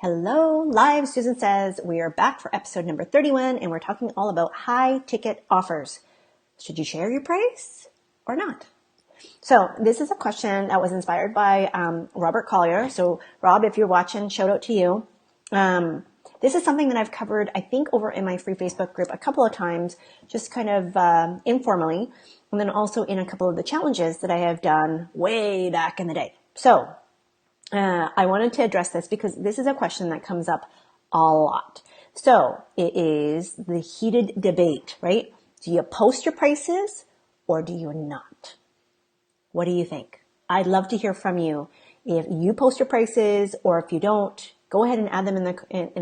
Hello, live. Susan says we are back for episode number 31 and we're talking all about high ticket offers. Should you share your price or not? So this is a question that was inspired by Robert Collier. So Rob, if you're watching, shout out to you. This is something that I've covered, I think, over in my free Facebook group a couple of times, just kind of informally, and then also in a couple of the challenges that I have done way back in the day. So I wanted to address this because this is a question that comes up a lot. So it is the heated debate, right? Do you post your prices or do you not? What do you think? I'd love to hear from you. If you post your prices or if you don't, go ahead and add them in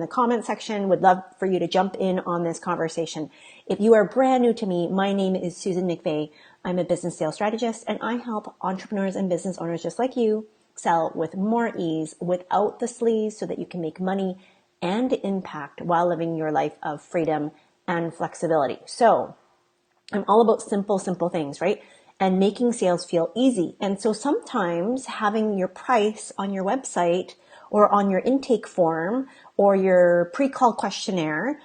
the comment section. Would love for you to jump in on this conversation. If you are brand new to me, my name is Susan McVeigh. I'm a business sales strategist and I help entrepreneurs and business owners just like you sell with more ease without the sleaze so that you can make money and impact while living your life of freedom and flexibility. So I'm all about simple things, right? And making sales feel easy. And so sometimes having your price on your website or on your intake form or your pre-call questionnaire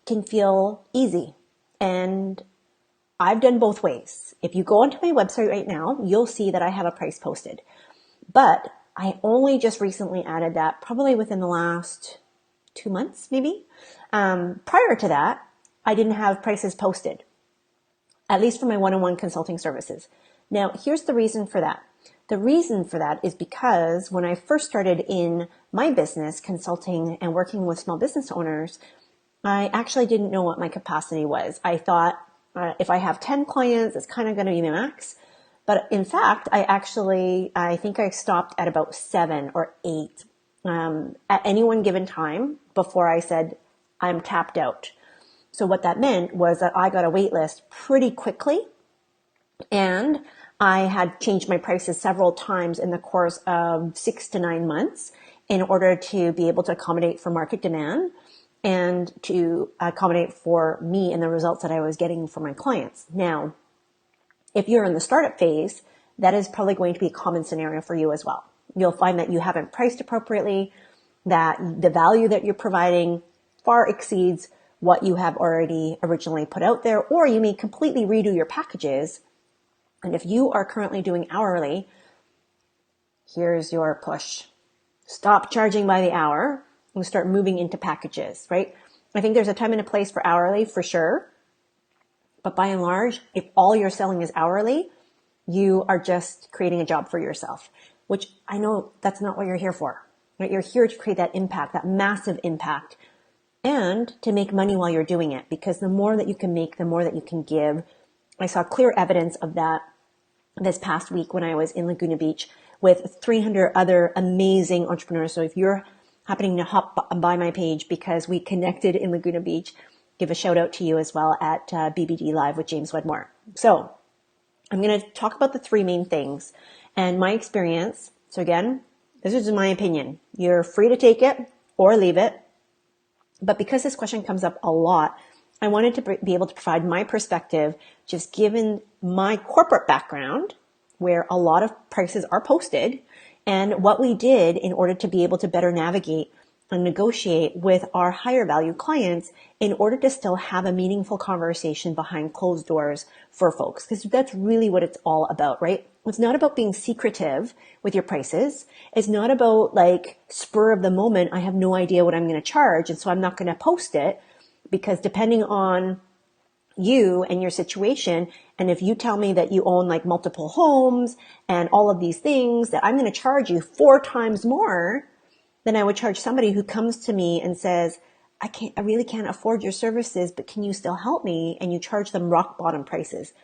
can feel easy. And I've done both ways. If you go onto my website right now, you'll see that I have a price posted. But I only just recently added that, probably within the last 2 months, maybe. Prior to that, I didn't have prices posted, at least for my one-on-one consulting services. Now, here's the reason for that. The reason for that is because when I first started in my business, consulting and working with small business owners, I actually didn't know what my capacity was. I thought if I have 10 clients, it's kind of going to be my max. But in fact, I think I stopped at about 7 or 8 at any one given time before I said I'm tapped out. So what that meant was that I got a wait list pretty quickly, and I had changed my prices several times in the course of 6 to 9 months in order to be able to accommodate for market demand and to accommodate for me and the results that I was getting from my clients. Now, if you're in the startup phase, that is probably going to be a common scenario for you as well. You'll find that you haven't priced appropriately, that the value that you're providing far exceeds what you have already originally put out there, or you may completely redo your packages. And if you are currently doing hourly, here's your push. Stop charging by the hour and start moving into packages, right? I think there's a time and a place for hourly for sure. But by and large, if all you're selling is hourly, you are just creating a job for yourself, which I know that's not what you're here for, right? You're here to create that impact, that massive impact, and to make money while you're doing it, because the more that you can make, the more that you can give. I saw clear evidence of that this past week when I was in Laguna Beach with 300 other amazing entrepreneurs. So if you're happening to hop by my page because we connected in Laguna Beach, give a shout out to you as well at BBD Live with James Wedmore. So I'm going to talk about the 3 main things and my experience. So again, this is my opinion. You're free to take it or leave it. But because this question comes up a lot, I wanted to be able to provide my perspective, just given my corporate background, where a lot of prices are posted, and what we did in order to be able to better navigate and negotiate with our higher value clients in order to still have a meaningful conversation behind closed doors for folks. Because that's really what it's all about, right? It's not about being secretive with your prices. It's not about like spur of the moment. I have no idea what I'm going to charge, and so I'm not going to post it, because depending on you and your situation, and if you tell me that you own like multiple homes and all of these things, that I'm going to charge you 4 times more than I would charge somebody who comes to me and says, I really can't afford your services, but can you still help me? And you charge them rock bottom prices.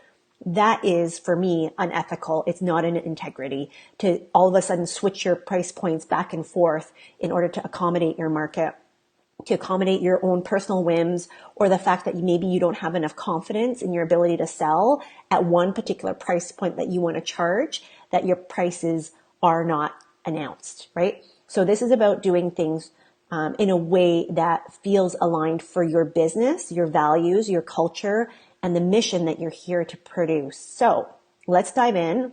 That is, for me, unethical. It's not an integrity to all of a sudden switch your price points back and forth in order to accommodate your market, to accommodate your own personal whims, or the fact that maybe you don't have enough confidence in your ability to sell at one particular price point that you want to charge, that your prices are not announced, right? So this is about doing things in a way that feels aligned for your business, your values, your culture, and the mission that you're here to produce. So let's dive in.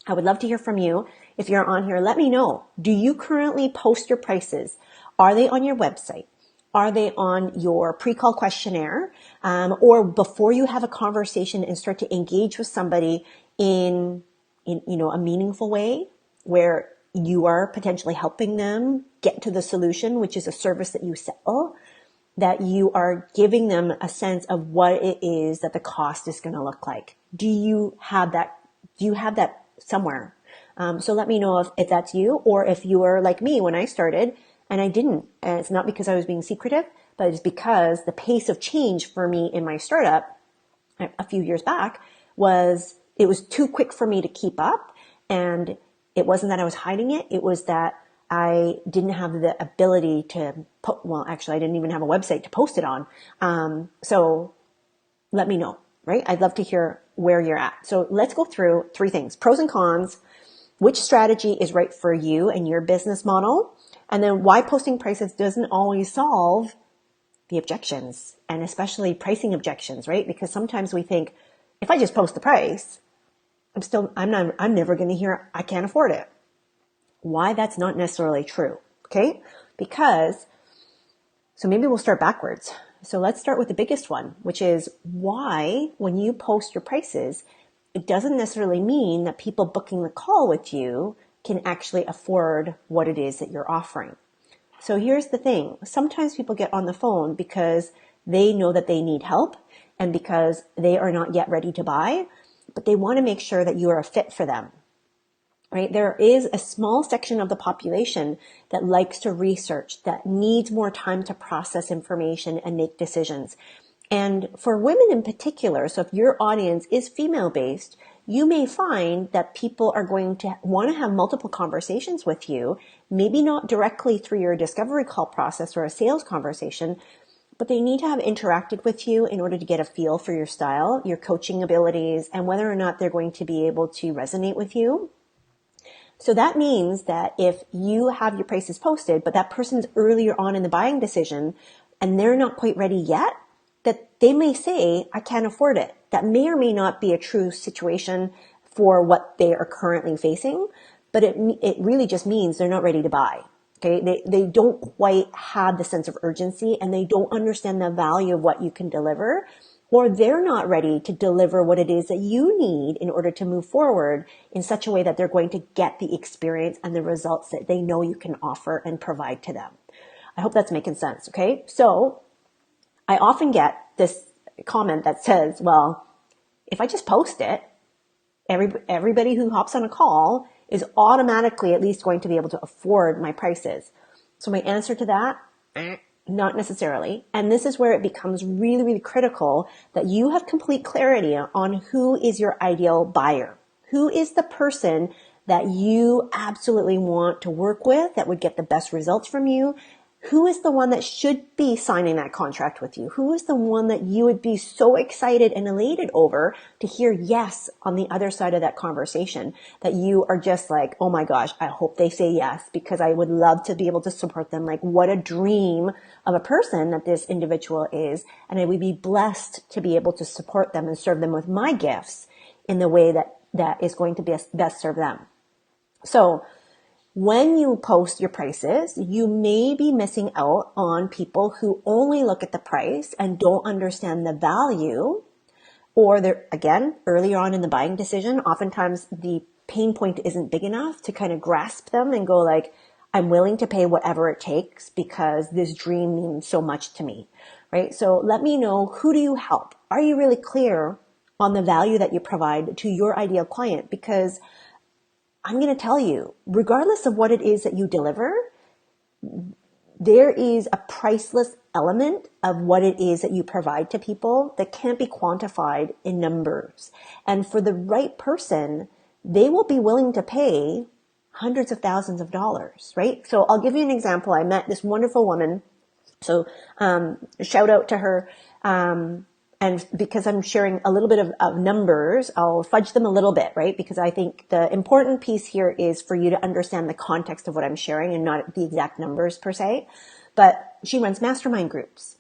I would love to hear from you. If you're on here, let me know. Do you currently post your prices? Are they on your website? Are they on your pre-call questionnaire? Or before you have a conversation and start to engage with somebody in a meaningful way where you are potentially helping them get to the solution, which is a service that you sell, that you are giving them a sense of what it is that the cost is going to look like. Do you have that somewhere? So let me know if that's you, or if you are like me when I started and I didn't. And it's not because I was being secretive, but it's because the pace of change for me in my startup a few years back it was too quick for me to keep up. And it wasn't that I was hiding it. It was that I didn't have the ability to I didn't even have a website to post it on. So let me know, right? I'd love to hear where you're at. So let's go through 3 things: pros and cons, which strategy is right for you and your business model, and then why posting prices doesn't always solve the objections, and especially pricing objections, right? Because sometimes we think, if I just post the price, I'm never going to hear I can't afford it. Why that's not necessarily true, okay? So maybe we'll start backwards. So let's start with the biggest one, which is why when you post your prices, it doesn't necessarily mean that people booking the call with you can actually afford what it is that you're offering. So here's the thing. Sometimes people get on the phone because they know that they need help and because they are not yet ready to buy, but they want to make sure that you are a fit for them. Right? There is a small section of the population that likes to research, that needs more time to process information and make decisions. And for women in particular, so if your audience is female-based, you may find that people are going to want to have multiple conversations with you, maybe not directly through your discovery call process or a sales conversation, but they need to have interacted with you in order to get a feel for your style, your coaching abilities, and whether or not they're going to be able to resonate with you. So that means that if you have your prices posted, but that person's earlier on in the buying decision and they're not quite ready yet, that they may say, I can't afford it. That may or may not be a true situation for what they are currently facing, but it really just means they're not ready to buy. Okay. They don't quite have the sense of urgency, and they don't understand the value of what you can deliver, or they're not ready to deliver what it is that you need in order to move forward in such a way that they're going to get the experience and the results that they know you can offer and provide to them. I hope that's making sense. Okay. So I often get this comment that says, well, if I just post it, everybody who hops on a call is automatically at least going to be able to afford my prices. So my answer to that, not necessarily. And this is where it becomes really, really critical that you have complete clarity on who is your ideal buyer. Who is the person that you absolutely want to work with, that would get the best results from you? Who is the one that should be signing that contract with you? Who is the one that you would be so excited and elated over to hear yes on the other side of that conversation, that you are just like, oh my gosh, I hope they say yes, because I would love to be able to support them. Like, what a dream of a person that this individual is. And I would be blessed to be able to support them and serve them with my gifts in the way that is going to best serve them. So when you post your prices, you may be missing out on people who only look at the price and don't understand the value, or they're, again, earlier on in the buying decision, oftentimes the pain point isn't big enough to kind of grasp them and go like, I'm willing to pay whatever it takes because this dream means so much to me, right? So let me know, who do you help? Are you really clear on the value that you provide to your ideal client? Because I'm going to tell you, regardless of what it is that you deliver, there is a priceless element of what it is that you provide to people that can't be quantified in numbers. And for the right person, they will be willing to pay hundreds of thousands of dollars, right? So I'll give you an example. I met this wonderful woman. So shout out to her. And because I'm sharing a little bit of numbers, I'll fudge them a little bit, right? Because I think the important piece here is for you to understand the context of what I'm sharing and not the exact numbers per se. But she runs mastermind groups.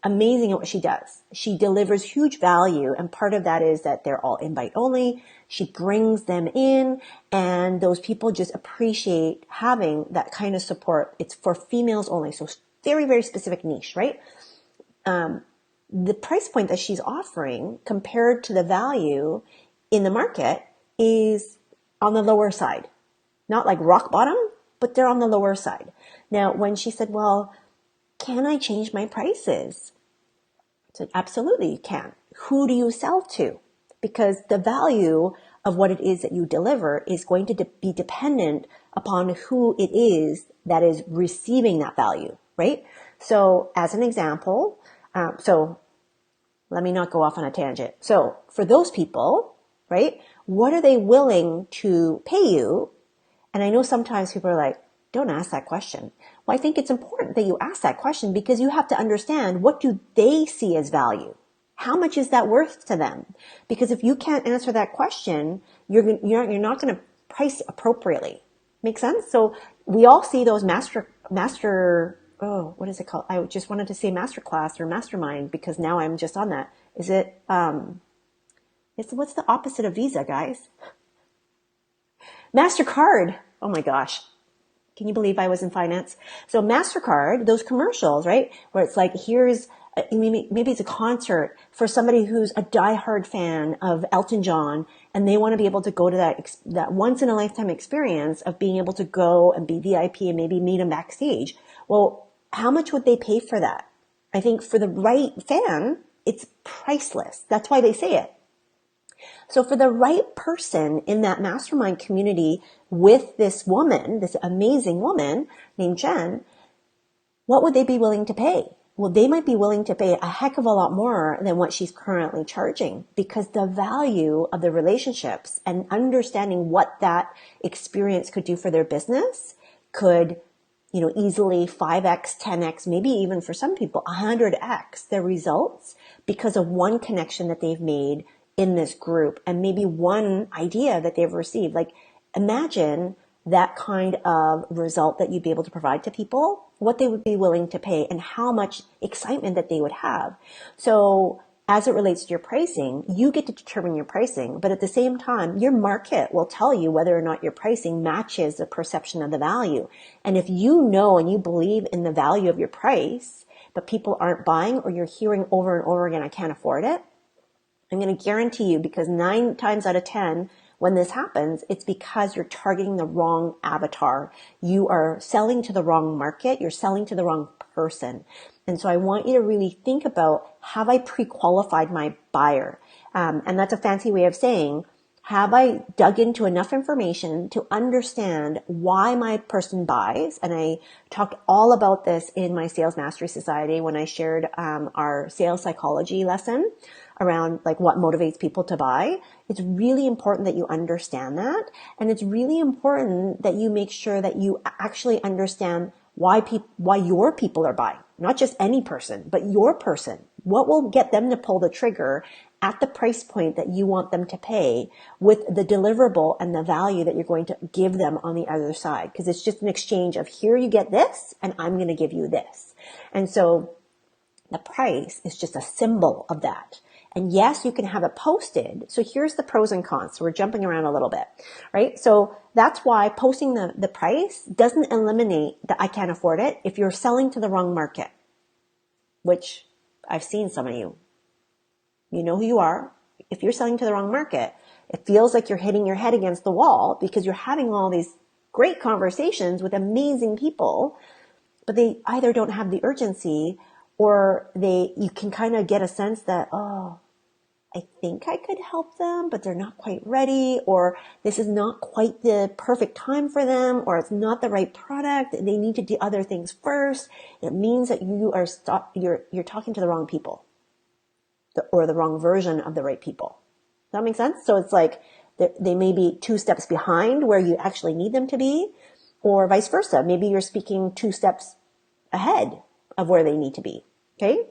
amazing at what she does. She delivers huge value, and part of that is that they're all invite only. She brings them in, and those people just appreciate having that kind of support. It's for females only, so very, very specific niche, right? The price point that she's offering compared to the value in the market is on the lower side. Not like rock bottom, but they're on the lower side. Now, when she said, well, can I change my prices? I said, absolutely you can. Who do you sell to? Because the value of what it is that you deliver is going to be dependent upon who it is that is receiving that value, right? So as an example, so let me not go off on a tangent. So for those people, right, what are they willing to pay you? And I know sometimes people are like, don't ask that question. Well, I think it's important that you ask that question because you have to understand, what do they see as value? How much is that worth to them? Because if you can't answer that question, you're not going to price appropriately. Make sense? So we all see those what is it called? I just wanted to say masterclass or mastermind because now I'm just on that. Is it, what's the opposite of Visa, guys? MasterCard. Oh my gosh. Can you believe I was in finance? So MasterCard, those commercials, right? Where it's like, maybe it's a concert for somebody who's a diehard fan of Elton John and they want to be able to go to that once in a lifetime experience of being able to go and be VIP and maybe meet him backstage. Well, how much would they pay for that? I think for the right fan, it's priceless. That's why they say it. So for the right person in that mastermind community with this woman, this amazing woman named Jen, what would they be willing to pay? Well, they might be willing to pay a heck of a lot more than what she's currently charging because the value of the relationships and understanding what that experience could do for their business could, easily 5x, 10x, maybe even for some people 100x their results because of one connection that they've made in this group and maybe one idea that they've received. Like imagine that kind of result that you'd be able to provide to people, what they would be willing to pay and how much excitement that they would have. So as it relates to your pricing, you get to determine your pricing, but at the same time, your market will tell you whether or not your pricing matches the perception of the value. And if you know and you believe in the value of your price, but people aren't buying or you're hearing over and over again, I can't afford it, I'm going to guarantee you, because 9 times out of 10, when this happens, it's because you're targeting the wrong avatar. You are selling to the wrong market. You're selling to the wrong person. And so I want you to really think about, have I pre-qualified my buyer? And that's a fancy way of saying, have I dug into enough information to understand why my person buys? And I talked all about this in my Sales Mastery Society when I shared our sales psychology lesson around like what motivates people to buy. It's really important that you understand that. And it's really important that you make sure that you actually understand why your people are buying, not just any person, but your person. What will get them to pull the trigger at the price point that you want them to pay with the deliverable and the value that you're going to give them on the other side. Because it's just an exchange of, here you get this and I'm going to give you this. And so the price is just a symbol of that. And yes, you can have it posted. So here's the pros and cons. So we're jumping around a little bit, right? So that's why posting the price doesn't eliminate that I can't afford it if you're selling to the wrong market, which I've seen some of you. You know who you are. If you're selling to the wrong market, it feels like you're hitting your head against the wall because you're having all these great conversations with amazing people, but they either don't have the urgency or you can kind of get a sense that, oh, I think I could help them, but they're not quite ready, or this is not quite the perfect time for them, or it's not the right product. They need to do other things first. It means that you're talking to the wrong people, or the wrong version of the right people. Does that make sense? So it's like they may be 2 steps behind where you actually need them to be, or vice versa. Maybe you're speaking 2 steps ahead of where they need to be. Okay?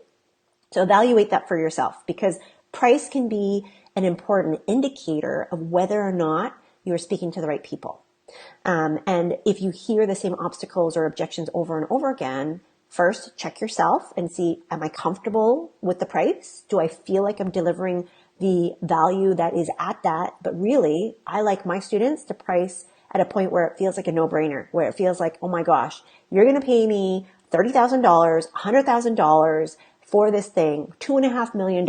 So evaluate that for yourself, because price can be an important indicator of whether or not you're speaking to the right people. And if you hear the same obstacles or objections over and over again, first check yourself and see, am I comfortable with the price? Do I feel like I'm delivering the value that is at that? But really, I like my students to price at a point where it feels like a no-brainer, where it feels like, oh my gosh, you're going to pay me $30,000, $100,000 for this thing, $2.5 million.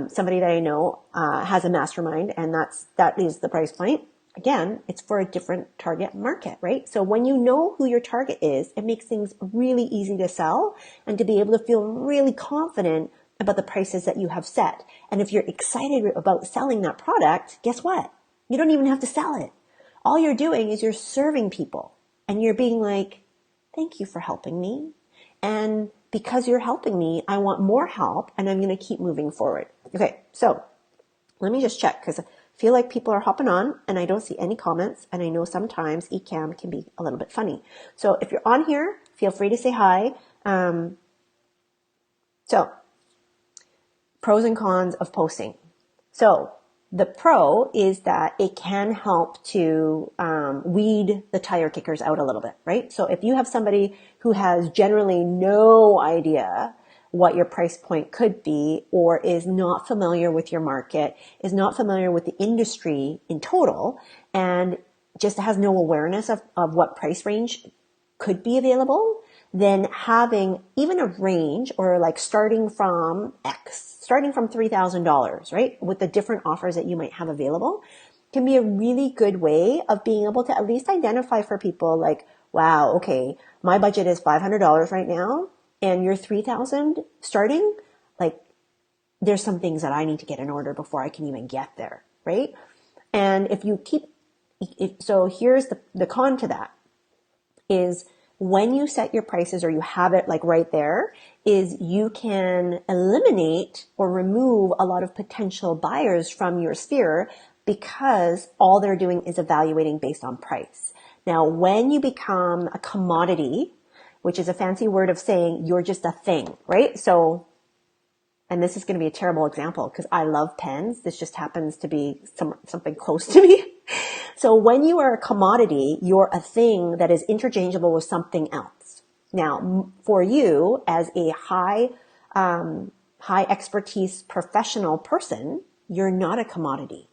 Somebody that I know has a mastermind, and that is the price point. Again, it's for a different target market, right? So when you know who your target is, it makes things really easy to sell and to be able to feel really confident about the prices that you have set. And if you're excited about selling that product, guess what? You don't even have to sell it. All you're doing is you're serving people, and you're being like, thank you for helping me. And because you're helping me, I want more help, and I'm going to keep moving forward. Okay, so let me just check, because I feel like people are hopping on and I don't see any comments, and I know sometimes eCam can be a little bit funny. So if you're on here, feel free to say hi. So pros and cons of posting. So the pro is that it can help to weed the tire kickers out a little bit, right? So if you have somebody who has generally no idea what your price point could be, or is not familiar with your market, is not familiar with the industry in total, and just has no awareness of what price range could be available, then having even a range, or like starting from $3,000, right, with the different offers that you might have available, can be a really good way of being able to at least identify for people like, wow, okay, my budget is $500 right now, and you're $3,000 starting, like, there's some things that I need to get in order before I can even get there, right? And so here's the con to that is, when you set your prices, or you have it like right there, is you can eliminate or remove a lot of potential buyers from your sphere, because all they're doing is evaluating based on price. Now, when you become a commodity, which is a fancy word of saying you're just a thing, right? So, and this is going to be a terrible example because I love pens. This just happens to be something close to me. So when you are a commodity, you're a thing that is interchangeable with something else. Now, for you as a high expertise professional person, you're not a commodity.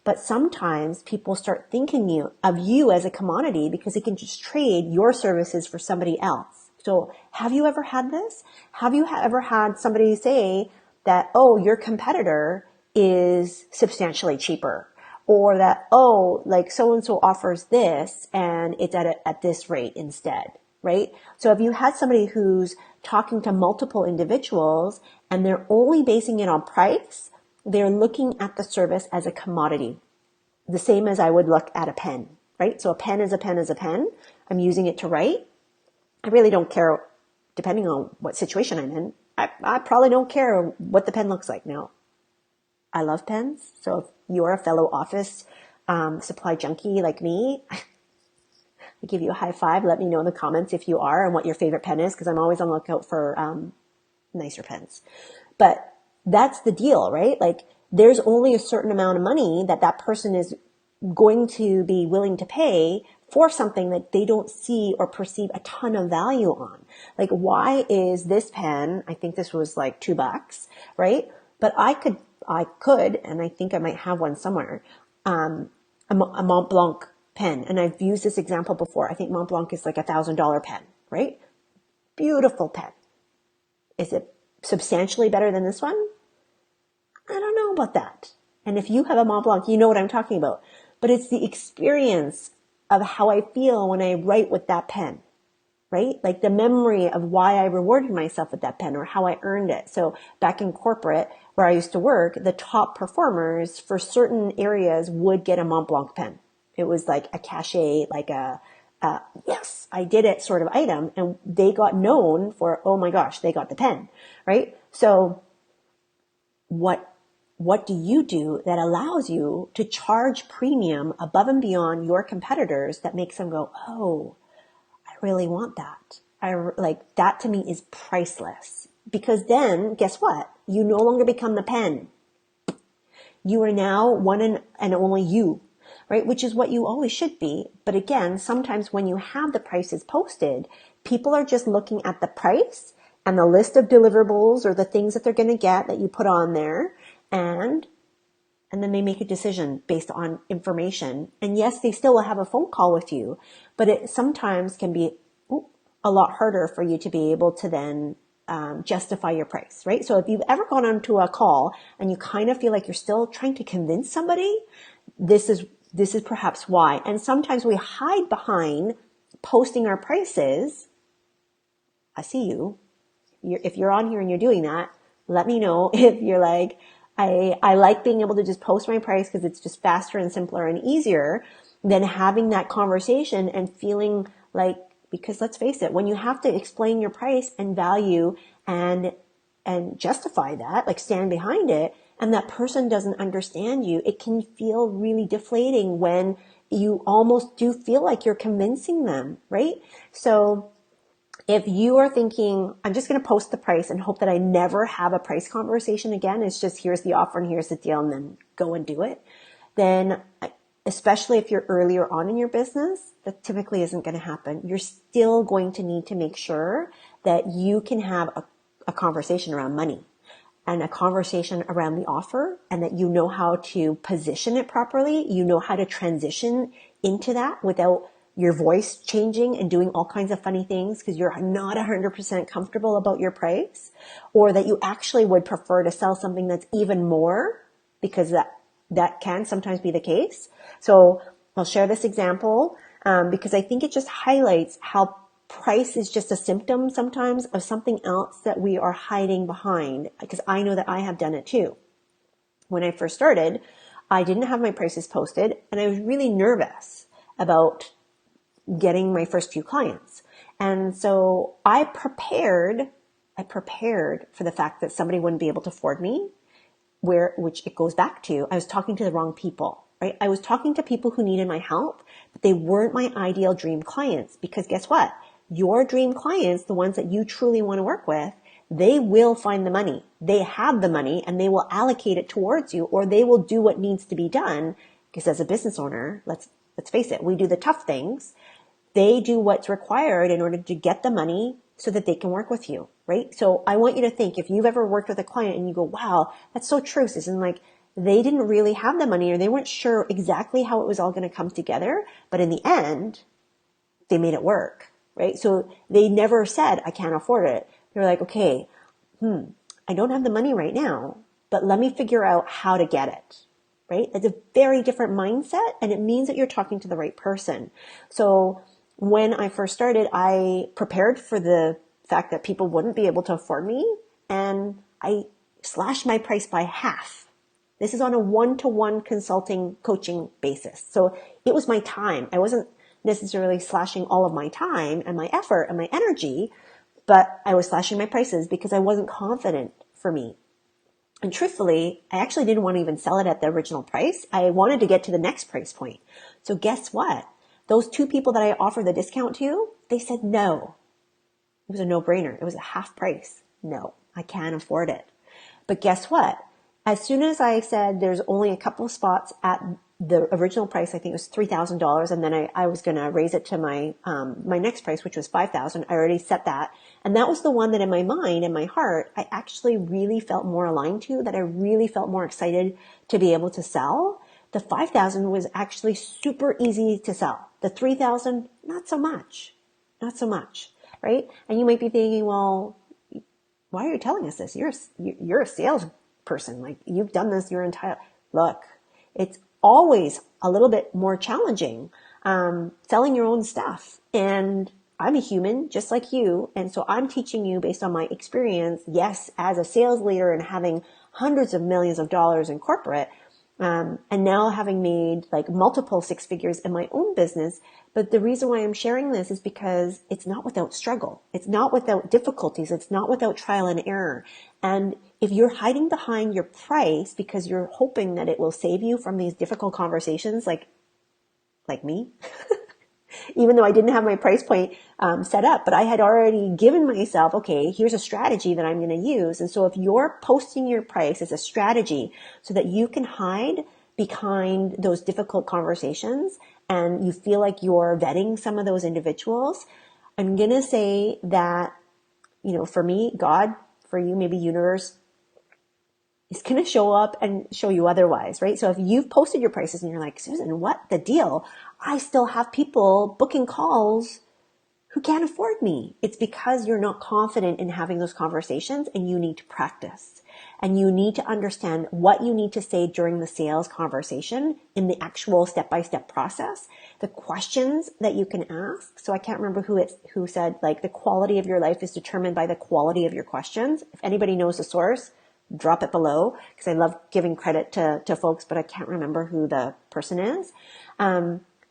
But sometimes people start thinking of you as a commodity because they can just trade your services for somebody else. So have you ever had this? Have you ever had somebody say that, oh, your competitor is substantially cheaper? Or that, oh, like so-and-so offers this and it's at this rate instead, right? So if you had somebody who's talking to multiple individuals and they're only basing it on price, they're looking at the service as a commodity, the same as I would look at a pen, right? So a pen is a pen is a pen. I'm using it to write. I really don't care, depending on what situation I'm in. I probably don't care what the pen looks like now. I love pens. So if you're a fellow office supply junkie like me, I give you a high five. Let me know in the comments if you are and what your favorite pen is, because I'm always on the lookout for nicer pens. But that's the deal, right? Like, there's only a certain amount of money that person is going to be willing to pay for something that they don't see or perceive a ton of value on. Like, why is this pen, I think this was like $2, right? But I could, and I think I might have one somewhere, a Mont Blanc pen. And I've used this example before. I think Mont Blanc is like $1,000 pen, right? Beautiful pen. Is it substantially better than this one? I don't know about that. And if you have a Mont Blanc, you know what I'm talking about. But it's the experience of how I feel when I write with that pen, right? Like the memory of why I rewarded myself with that pen or how I earned it. So back in corporate where I used to work, the top performers for certain areas would get a Mont Blanc pen. It was like a cachet, like yes, I did it sort of item. And they got known for, oh my gosh, they got the pen, right? So what do you do that allows you to charge premium above and beyond your competitors that makes them go, oh, I really want that. Like that to me is priceless, because then guess what? You no longer become the pen. You are now one and only you, right? Which is what you always should be. But again, sometimes when you have the prices posted, people are just looking at the price and the list of deliverables or the things that they're going to get that you put on there, and then they make a decision based on information. And yes, they still will have a phone call with you, but it sometimes can be a lot harder for you to be able to then justify your price, right? So if you've ever gone onto a call and you kind of feel like you're still trying to convince somebody, this is perhaps why. And sometimes we hide behind posting our prices. I see you. If you're on here and you're doing that, let me know if you're like, I like being able to just post my price because it's just faster and simpler and easier than having that conversation and feeling like, because let's face it, when you have to explain your price and value and justify that, like stand behind it, and that person doesn't understand you, it can feel really deflating when you almost do feel like you're convincing them, right? So if you are thinking, I'm just going to post the price and hope that I never have a price conversation again, it's just here's the offer and here's the deal and then go and do it, then especially if you're earlier on in your business, that typically isn't going to happen. You're still going to need to make sure that you can have a conversation around money and a conversation around the offer, and that you know how to position it properly. You know how to transition into that without your voice changing and doing all kinds of funny things because you're not 100% comfortable about your price, or that you actually would prefer to sell something that's even more, because that can sometimes be the case. So I'll share this example because I think it just highlights how price is just a symptom sometimes of something else that we are hiding behind, because I know that I have done it too. When I first started, I didn't have my prices posted and I was really nervous about getting my first few clients. And so I prepared for the fact that somebody wouldn't be able to afford me, which it goes back to, I was talking to the wrong people, right? I was talking to people who needed my help, but they weren't my ideal dream clients, because guess what? Your dream clients, the ones that you truly want to work with, they will find the money. They have the money and they will allocate it towards you, or they will do what needs to be done. Because as a business owner, let's face it, we do the tough things. They do what's required in order to get the money so that they can work with you, right? So I want you to think, if you've ever worked with a client and you go, wow, that's so true, Susan, like they didn't really have the money or they weren't sure exactly how it was all going to come together, but in the end, they made it work, right? So they never said, I can't afford it. They're like, okay, I don't have the money right now, but let me figure out how to get it, right? It's a very different mindset, and it means that you're talking to the right person. So when I first started, I prepared for the fact that people wouldn't be able to afford me, and I slashed my price by half. This is on a one-to-one consulting coaching basis. So it was my time. I wasn't necessarily slashing all of my time and my effort and my energy, but I was slashing my prices because I wasn't confident for me. And truthfully, I actually didn't want to even sell it at the original price. I wanted to get to the next price point. So guess what? Those two people that I offered the discount to, they said no. It was a no-brainer. It was a half price. No, I can't afford it. But guess what? As soon as I said there's only a couple of spots at the original price, I think it was $3,000, and then I was going to raise it to my my next price, which was $5,000. I already set that, and that was the one that in my mind and my heart I actually really felt more aligned to, that I really felt more excited to be able to sell. The $5,000 was actually super easy to sell. The $3,000, not so much, right? And you might be thinking, well, why are you telling us this? You're a salesperson. Like, you've done this your entire, look, it's always a little bit more challenging, selling your own stuff. And I'm a human just like you. And so I'm teaching you based on my experience. Yes, as a sales leader and having hundreds of millions of dollars in corporate, and now having made like multiple six figures in my own business. But the reason why I'm sharing this is because it's not without struggle. It's not without difficulties. It's not without trial and error. And if you're hiding behind your price because you're hoping that it will save you from these difficult conversations, like me, even though I didn't have my price point set up, but I had already given myself, okay, here's a strategy that I'm going to use. And so if you're posting your price as a strategy so that you can hide behind those difficult conversations and you feel like you're vetting some of those individuals, I'm going to say that, for me, God, for you, maybe universe, is going to show up and show you otherwise, right? So if you've posted your prices and you're like, Susan, what the deal? I still have people booking calls who can't afford me. It's because you're not confident in having those conversations and you need to practice. And you need to understand what you need to say during the sales conversation in the actual step-by-step process, the questions that you can ask. So I can't remember who said, like, the quality of your life is determined by the quality of your questions. If anybody knows the source, drop it below, because I love giving credit to folks, but I can't remember who the person is.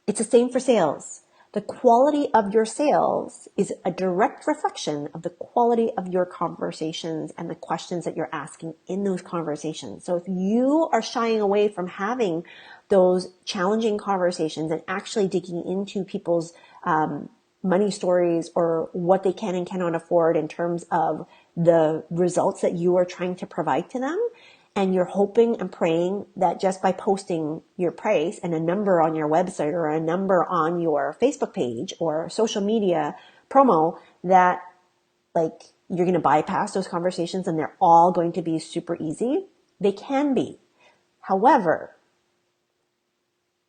It's the same for sales. The quality of your sales is a direct reflection of the quality of your conversations and the questions that you're asking in those conversations. So if you are shying away from having those challenging conversations and actually digging into people's money stories or what they can and cannot afford in terms of the results that you are trying to provide to them, and you're hoping and praying that just by posting your price and a number on your website or a number on your Facebook page or social media promo, that like you're going to bypass those conversations and they're all going to be super easy. They can be. However,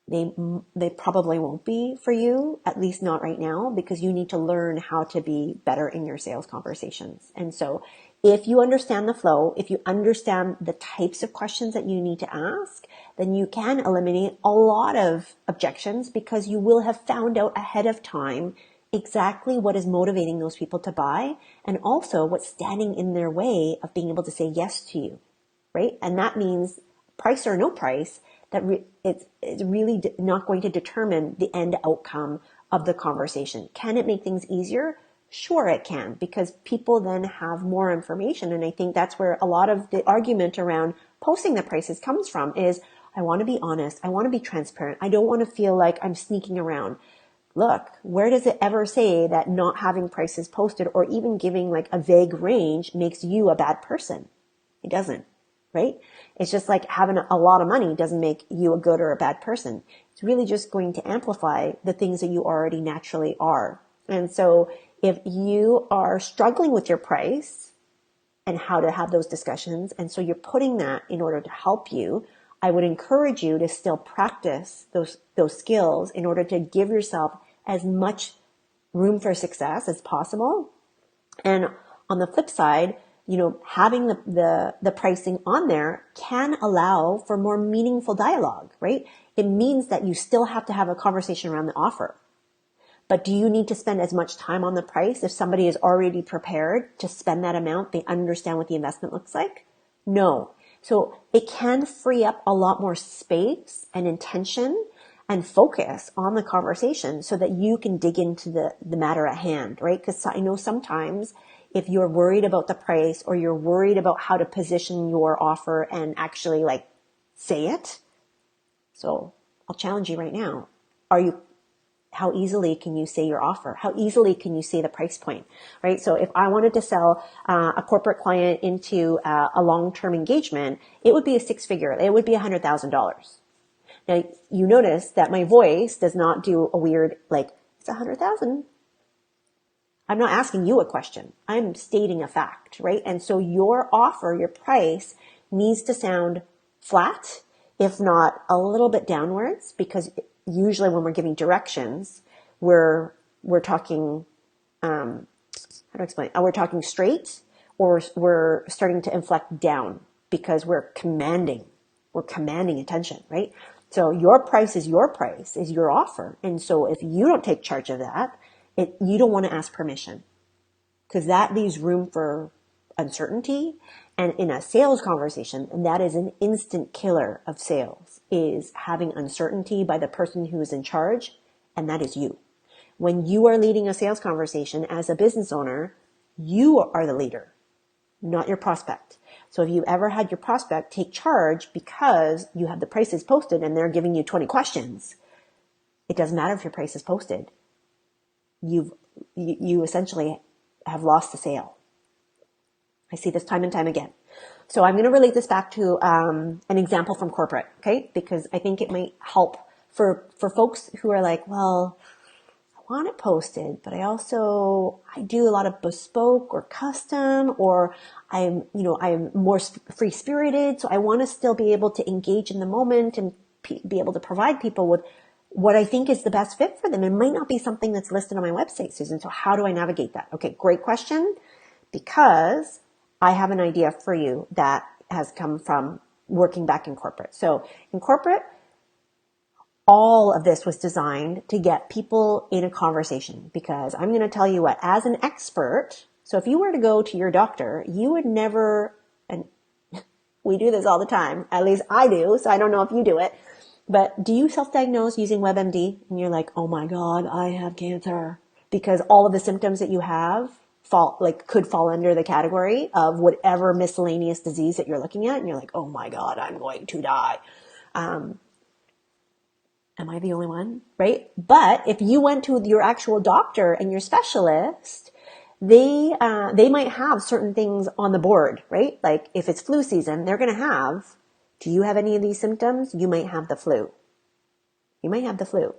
they probably won't be for you, at least not right now, because you need to learn how to be better in your sales conversations. And so if you understand the flow, if you understand the types of questions that you need to ask, then you can eliminate a lot of objections because you will have found out ahead of time exactly what is motivating those people to buy and also what's standing in their way of being able to say yes to you, right? And that means price or no price, that it's really not going to determine the end outcome of the conversation. Can it make things easier? Sure it can, because people then have more information. And I think that's where a lot of the argument around posting the prices comes from is, I want to be honest. I want to be transparent. I don't want to feel like I'm sneaking around. Look, where does it ever say that not having prices posted or even giving like a vague range makes you a bad person? It doesn't. Right? It's just like having a lot of money doesn't make you a good or a bad person. It's really just going to amplify the things that you already naturally are. And so if you are struggling with your price and how to have those discussions, and so you're putting that in order to help you, I would encourage you to still practice those skills in order to give yourself as much room for success as possible. And on the flip side, having the pricing on there can allow for more meaningful dialogue, right? It means that you still have to have a conversation around the offer. But do you need to spend as much time on the price if somebody is already prepared to spend that amount? They understand what the investment looks like? No. So it can free up a lot more space and intention and focus on the conversation so that you can dig into the matter at hand, right? Because I know sometimes if you're worried about the price or you're worried about how to position your offer and actually like say it. So I'll challenge you right now. How easily can you say your offer? How easily can you say the price point, right? So if I wanted to sell a corporate client into a long-term engagement, it would be a six-figure. It would be $100,000. Now you notice that my voice does not do a weird, like, it's 100,000. I'm not asking you a question. I'm stating a fact, right? And so your offer, your price needs to sound flat, if not a little bit downwards, because usually when we're giving directions, we're talking, how to explain? We're talking straight, or we're starting to inflect down because we're commanding attention, right? So your price is your offer. And so if you don't take charge of that, you don't want to ask permission, because that leaves room for uncertainty. And in a sales conversation, and that is an instant killer of sales, is having uncertainty by the person who is in charge, and that is you. When you are leading a sales conversation as a business owner, you are the leader, not your prospect. So if you ever had your prospect take charge because you have the prices posted and they're giving you 20 questions, it doesn't matter if your price is posted. You essentially have lost the sale. I see this time and time again. So I'm going to relate this back to an example from corporate, okay? Because I think it might help for folks who are like, well, I want it posted, but I do a lot of bespoke or custom, or I'm more free spirited. So I want to still be able to engage in the moment and be able to provide people with what I think is the best fit for them. It might not be something that's listed on my website, Susan. So how do I navigate that? Okay, great question, because I have an idea for you that has come from working back in corporate. So in corporate, all of this was designed to get people in a conversation, because I'm going to tell you what, as an expert, so if you were to go to your doctor, you would never, and we do this all the time, at least I do, so I don't know if you do it, but do you self-diagnose using WebMD and you're like, oh my God, I have cancer, because all of the symptoms that you have could fall under the category of whatever miscellaneous disease that you're looking at, and you're like, oh my God, I'm going to die. Am I the only one? Right? But if you went to your actual doctor and your specialist, they might have certain things on the board, right? Like if it's flu season, they're going to have, do you have any of these symptoms? You might have the flu. You might have the flu.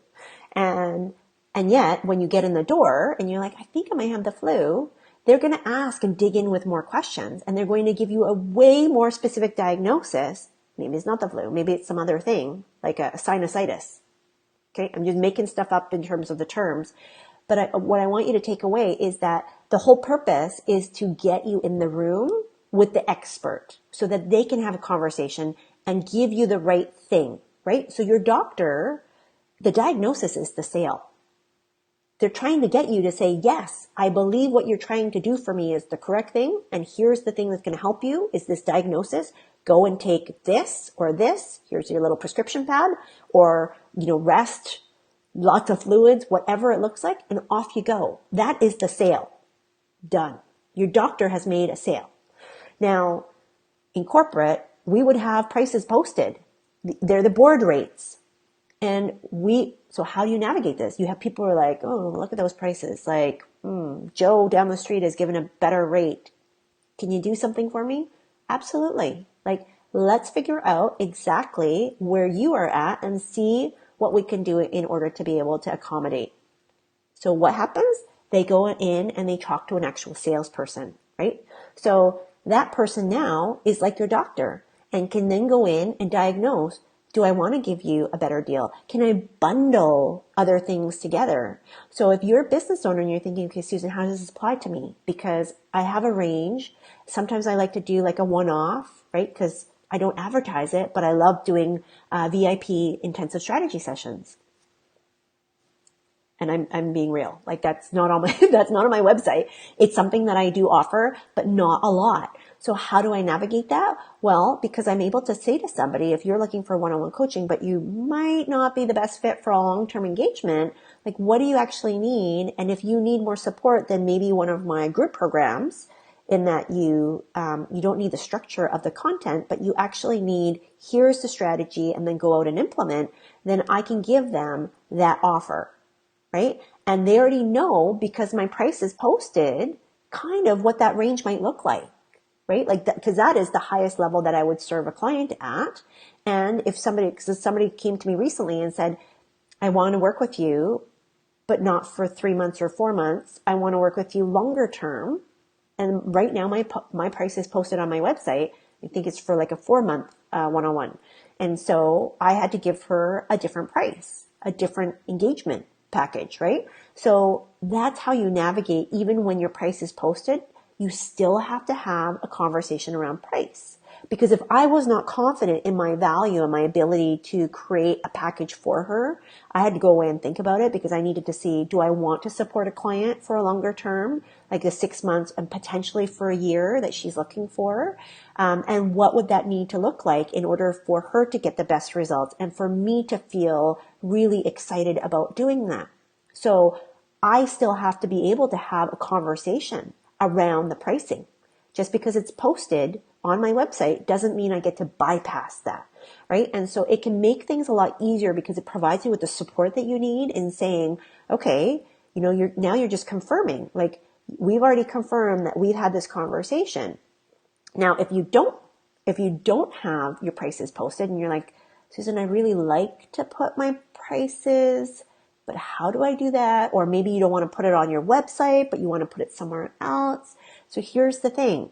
And yet when you get in the door and you're like, I think I might have the flu, they're going to ask and dig in with more questions, and they're going to give you a way more specific diagnosis. Maybe it's not the flu. Maybe it's some other thing like a sinusitis. Okay. I'm just making stuff up in terms of the terms. But what I want you to take away is that the whole purpose is to get you in the room with the expert so that they can have a conversation and give you the right thing, right? So your doctor, the diagnosis is the sale. They're trying to get you to say, yes, I believe what you're trying to do for me is the correct thing. And here's the thing that's going to help you is this diagnosis. Go and take this or this. Here's your little prescription pad, or, rest, lots of fluids, whatever it looks like, and off you go. That is the sale. Done. Your doctor has made a sale. Now, in corporate, we would have prices posted. They're the board rates. So how do you navigate this? You have people who are like, oh, look at those prices. Like, Joe down the street is given a better rate. Can you do something for me? Absolutely. Like, let's figure out exactly where you are at and see what we can do in order to be able to accommodate. So what happens? They go in and they talk to an actual salesperson, right? So that person now is like your doctor and can then go in and diagnose, do I want to give you a better deal? Can I bundle other things together? So if you're a business owner and you're thinking, okay, Susan, how does this apply to me? Because I have a range. Sometimes I like to do like a one-off, right? Because I don't advertise it, but I love doing VIP intensive strategy sessions. And I'm being real. Like that's not on my website. It's something that I do offer, but not a lot. So how do I navigate that? Well, because I'm able to say to somebody, if you're looking for one-on-one coaching, but you might not be the best fit for a long-term engagement, like what do you actually need? And if you need more support than maybe one of my group programs, in that you don't need the structure of the content, but you actually need, here's the strategy, and then go out and implement, then I can give them that offer. Right? And they already know, because my price is posted, kind of what that range might look like, right? Like that, because that is the highest level that I would serve a client at. And if somebody came to me recently and said, I want to work with you, but not for 3 months or 4 months. I want to work with you longer term. And right now my price is posted on my website. I think it's for like a 4-month one-on-one. And so I had to give her a different price, a different engagement package, right? So that's how you navigate. Even when your price is posted, you still have to have a conversation around price. Because if I was not confident in my value and my ability to create a package for her, I had to go away and think about it, because I needed to see, do I want to support a client for a longer term, like the 6 months and potentially for a year that she's looking for? And what would that need to look like in order for her to get the best results and for me to feel really excited about doing that? So I still have to be able to have a conversation around the pricing. Just because it's posted on my website doesn't mean I get to bypass that, right? And so it can make things a lot easier, because it provides you with the support that you need in saying, okay, you're just confirming, like, we've already confirmed that we've had this conversation. Now, if you don't if you don't have your prices posted and you're like, Susan, I really like to put my prices, but how do I do that? Or maybe you don't want to put it on your website, but you want to put it somewhere else. So here's the thing.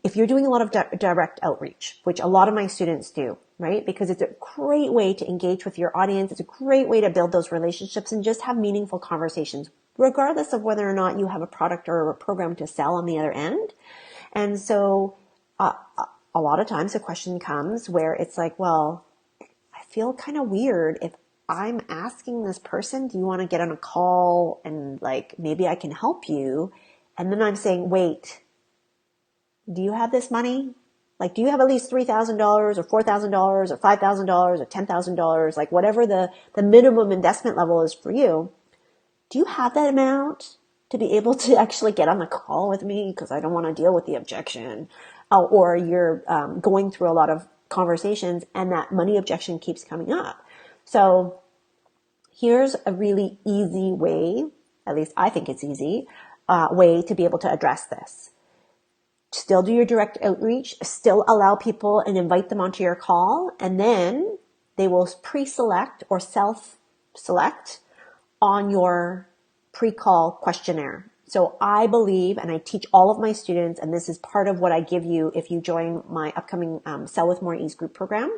If you're doing a lot of direct outreach, which a lot of my students do, right? Because it's a great way to engage with your audience. It's a great way to build those relationships and just have meaningful conversations, regardless of whether or not you have a product or a program to sell on the other end. And so a lot of times the question comes where it's like, well, I feel kind of weird if I'm asking this person, do you want to get on a call and like, maybe I can help you? And then I'm saying, wait, do you have this money? Like, do you have at least $3,000 or $4,000 or $5,000 or $10,000? Like whatever the minimum investment level is for you. Do you have that amount to be able to actually get on the call with me? Because I don't want to deal with the objection. Or you're going through a lot of conversations and that money objection keeps coming up. So here's a really easy way, at least I think it's easy, way to be able to address this. Still do your direct outreach, still allow people and invite them onto your call, and then they will pre-select or self-select on your pre-call questionnaire. So I believe, and I teach all of my students, and this is part of what I give you if you join my upcoming Sell with More Ease group program,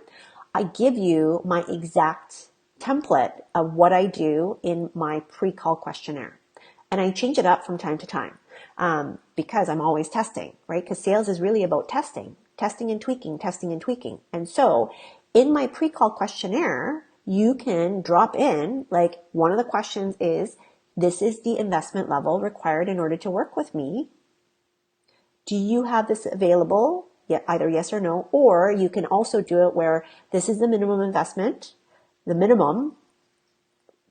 I give you my exact template of what I do in my pre-call questionnaire. And I change it up from time to time because I'm always testing, right? Because sales is really about testing and tweaking, testing and tweaking. And so in my pre-call questionnaire, you can drop in, like one of the questions is, this is the investment level required in order to work with me. Do you have this available? Yeah, either yes or no. Or you can also do it where this is the minimum investment, the minimum,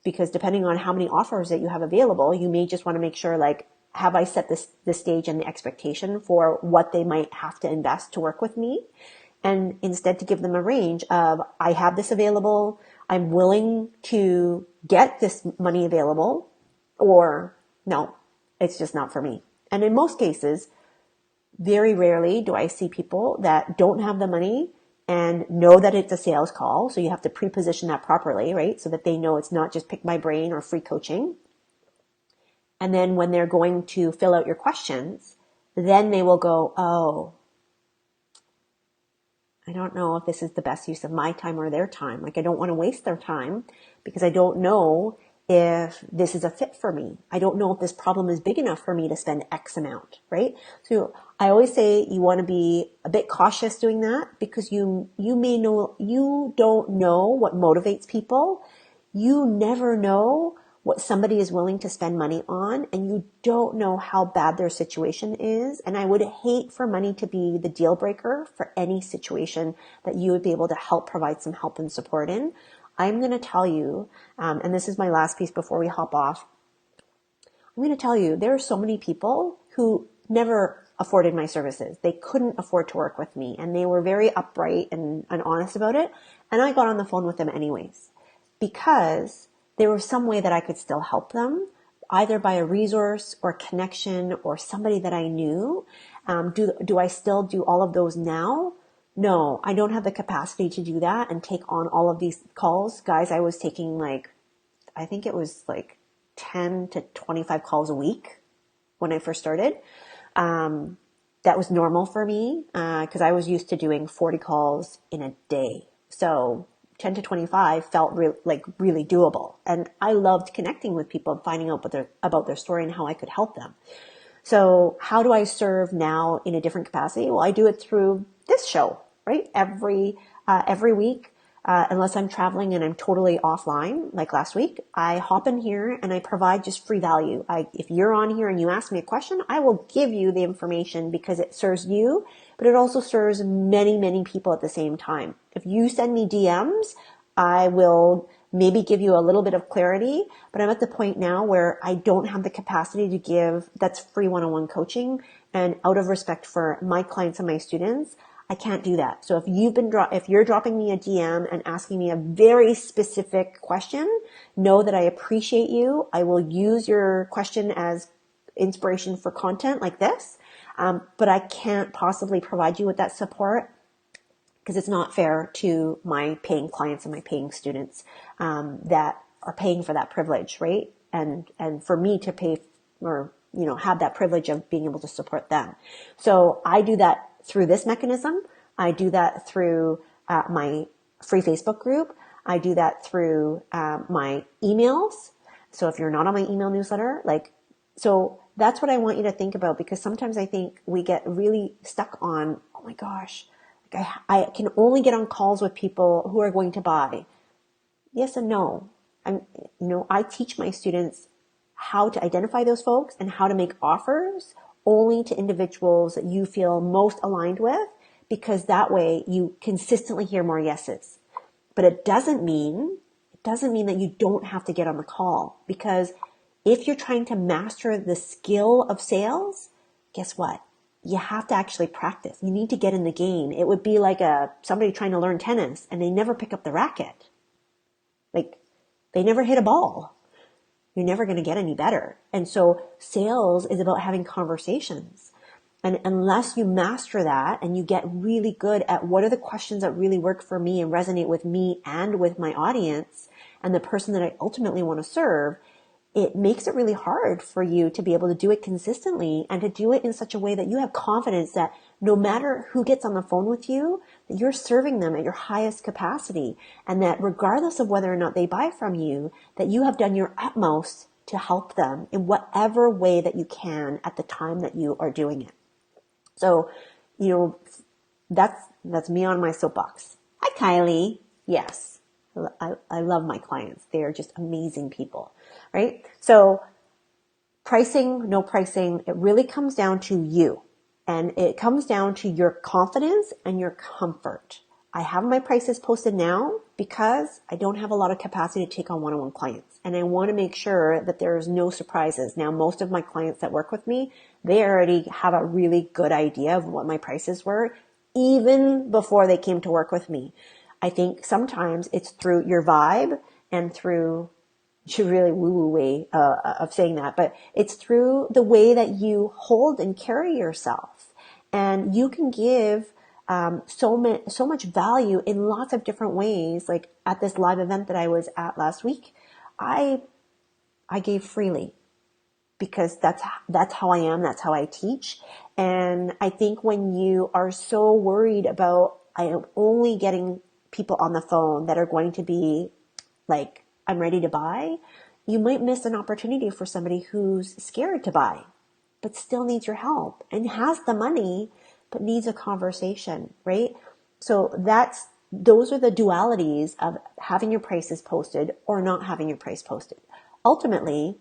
because depending on how many offers that you have available, you may just want to make sure, like, have I set the stage and the expectation for what they might have to invest to work with me? And instead to give them a range of, I have this available, I'm willing to get this money available, or no, it's just not for me. And in most cases, very rarely do I see people that don't have the money and know that it's a sales call. So you have to pre-position that properly, right? So that they know it's not just pick my brain or free coaching. And then when they're going to fill out your questions, then they will go, oh, I don't know if this is the best use of my time or their time. Like, I don't want to waste their time because I don't know if this is a fit for me. I don't know if this problem is big enough for me to spend X amount, right? So I always say you want to be a bit cautious doing that because you don't know what motivates people. You never know what somebody is willing to spend money on, and you don't know how bad their situation is. And I would hate for money to be the deal breaker for any situation that you would be able to provide some help and support in. I'm going to tell you, and this is my last piece before we hop off. I'm going to tell you, there are so many people who never afforded my services. They couldn't afford to work with me, and they were very upright and honest about it. And I got on the phone with them anyways, because there was some way that I could still help them, either by a resource or connection or somebody that I knew. Do I still do all of those now? No, I don't have the capacity to do that and take on all of these calls. Guys, I was taking I think it was 10 to 25 calls a week when I first started. That was normal for me because I was used to doing 40 calls in a day. So 10 to 25 felt really doable. And I loved connecting with people and finding out about their story and how I could help them. So how do I serve now in a different capacity? Well, I do it through this show, right? Every week, unless I'm traveling and I'm totally offline, like last week, I hop in here and I provide just free value. If you're on here and you ask me a question, I will give you the information because it serves you, but it also serves many, many people at the same time. If you send me DMs, I will maybe give you a little bit of clarity, but I'm at the point now where I don't have the capacity to give that's free one-on-one coaching. And out of respect for my clients and my students, I can't do that. So if you're dropping me a DM and asking me a very specific question, know that I appreciate you. I will use your question as inspiration for content like this. but I can't possibly provide you with that support because it's not fair to my paying clients and my paying students that are paying for that privilege, right? And for me to pay or, have that privilege of being able to support them. So I do that through this mechanism. I do that through my free Facebook group. I do that through my emails. So if you're not on my email newsletter, so that's what I want you to think about, because sometimes I think we get really stuck on, oh my gosh, I can only get on calls with people who are going to buy. Yes and no. I teach my students how to identify those folks and how to make offers only to individuals that you feel most aligned with, because that way you consistently hear more yeses. But it doesn't mean that you don't have to get on the call, because if you're trying to master the skill of sales, guess what? You have to actually practice. You need to get in the game. It would be like somebody trying to learn tennis and they never pick up the racket. They never hit a ball. You're never going to get any better. And so sales is about having conversations. And unless you master that and you get really good at what are the questions that really work for me and resonate with me and with my audience and the person that I ultimately want to serve, it makes it really hard for you to be able to do it consistently and to do it in such a way that you have confidence that no matter who gets on the phone with you, that you're serving them at your highest capacity, and that regardless of whether or not they buy from you, that you have done your utmost to help them in whatever way that you can at the time that you are doing it. So, that's me on my soapbox. Hi, Kylie. Yes, I love my clients. They are just amazing people, right? So pricing, no pricing, it really comes down to you. And it comes down to your confidence and your comfort. I have my prices posted now because I don't have a lot of capacity to take on one-on-one clients. And I want to make sure that there's no surprises. Now, most of my clients that work with me, they already have a really good idea of what my prices were, even before they came to work with me. I think sometimes it's through your vibe and through a really woo-woo way of saying that, but it's through the way that you hold and carry yourself. And you can give so much value in lots of different ways. Like at this live event that I was at last week, I gave freely because that's how I am. That's how I teach. And I think when you are so worried about, I am only getting people on the phone that are going to be like, I'm ready to buy, you might miss an opportunity for somebody who's scared to buy, but still needs your help and has the money, but needs a conversation, right? So those are the dualities of having your prices posted or not having your price posted. Ultimately,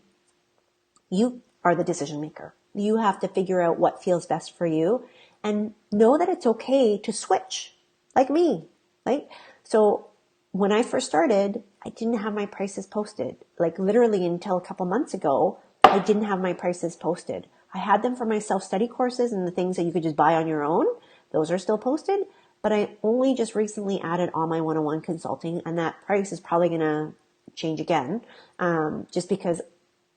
you are the decision maker. You have to figure out what feels best for you and know that it's okay to switch, like me, right? So when I first started, I didn't have my prices posted. Like literally until a couple months ago, I didn't have my prices posted. I had them for my self-study courses and the things that you could just buy on your own. Those are still posted. But I only just recently added on my one-on-one consulting, and that price is probably going to change again, just because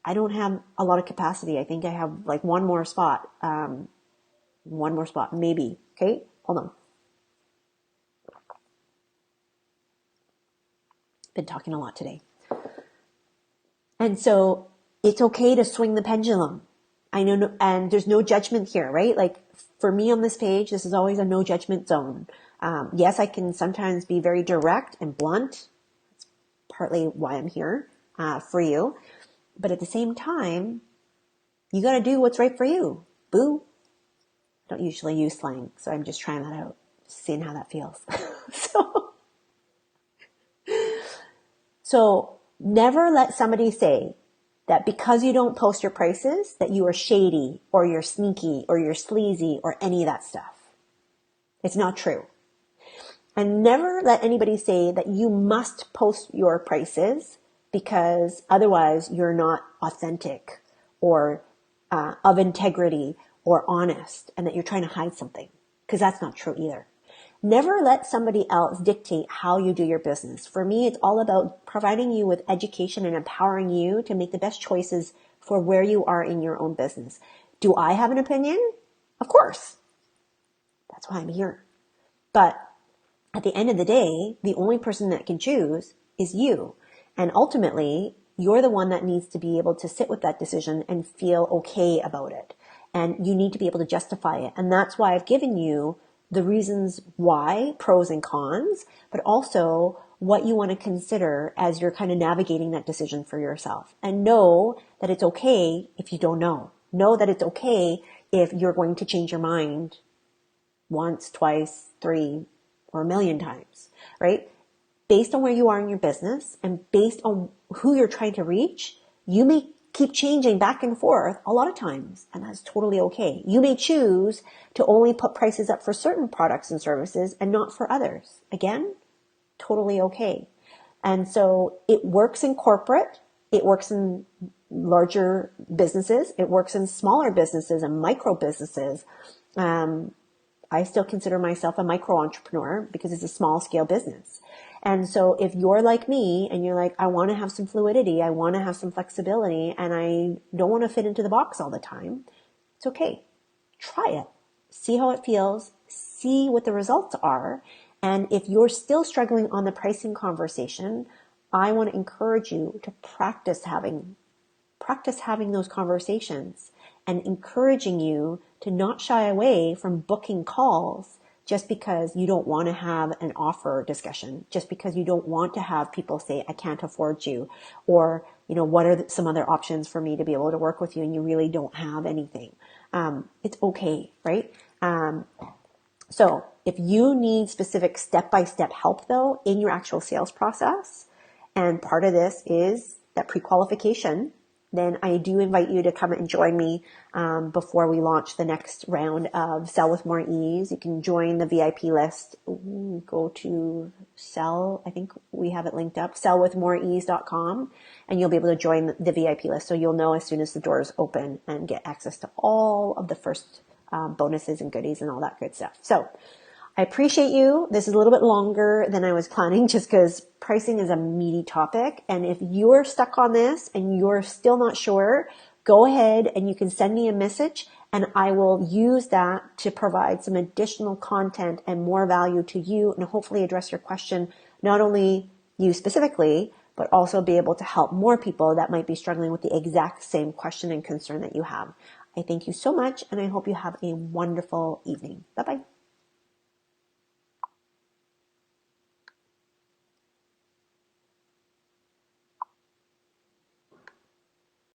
I don't have a lot of capacity. I think I have like one more spot, maybe. Okay, hold on. Been talking a lot today. And so it's okay to swing the pendulum. I know, and there's no judgment here, right? Like for me on this page, this is always a no judgment zone. Yes, I can sometimes be very direct and blunt. That's partly why I'm here, for you. But at the same time, you got to do what's right for you. Boo. I don't usually use slang, so I'm just trying that out, seeing how that feels. So never let somebody say that because you don't post your prices that you are shady or you're sneaky or you're sleazy or any of that stuff. It's not true. And never let anybody say that you must post your prices because otherwise you're not authentic or of integrity or honest, and that you're trying to hide something, because that's not true either. Never let somebody else dictate how you do your business. For me, it's all about providing you with education and empowering you to make the best choices for where you are in your own business. Do I have an opinion? Of course. That's why I'm here. But at the end of the day, the only person that can choose is you. And ultimately, you're the one that needs to be able to sit with that decision and feel okay about it. And you need to be able to justify it. And that's why I've given you the reasons why, pros and cons, but also what you want to consider as you're kind of navigating that decision for yourself. And know that it's okay if you don't know. Know that it's okay if you're going to change your mind once, twice, three, or a million times, right? Based on where you are in your business and based on who you're trying to reach, you may keep changing back and forth a lot of times, and that's totally okay. You may choose to only put prices up for certain products and services and not for others. Again, totally okay. And so it works in corporate, it works in larger businesses, it works in smaller businesses and micro businesses. I still consider myself a micro entrepreneur because it's a small scale business. And so if you're like me and you're like, I want to have some fluidity, I want to have some flexibility, and I don't want to fit into the box all the time, it's okay. Try it. See how it feels. See what the results are. And if you're still struggling on the pricing conversation, I want to encourage you to practice having those conversations and encouraging you to not shy away from booking calls just because you don't want to have an offer discussion, just because you don't want to have people say, I can't afford you, or, what are some other options for me to be able to work with you, and you really don't have anything. It's okay, right? So if you need specific step-by-step help though in your actual sales process, and part of this is that pre-qualification, then I do invite you to come and join me before we launch the next round of Sell with More Ease. You can join the VIP list. Go to I think we have it linked up, sellwithmoreease.com, and you'll be able to join the VIP list. So you'll know as soon as the doors open and get access to all of the first bonuses and goodies and all that good stuff. So I appreciate you. This is a little bit longer than I was planning just because pricing is a meaty topic. And if you're stuck on this and you're still not sure, go ahead and you can send me a message and I will use that to provide some additional content and more value to you and hopefully address your question, not only you specifically, but also be able to help more people that might be struggling with the exact same question and concern that you have. I thank you so much and I hope you have a wonderful evening. Bye-bye.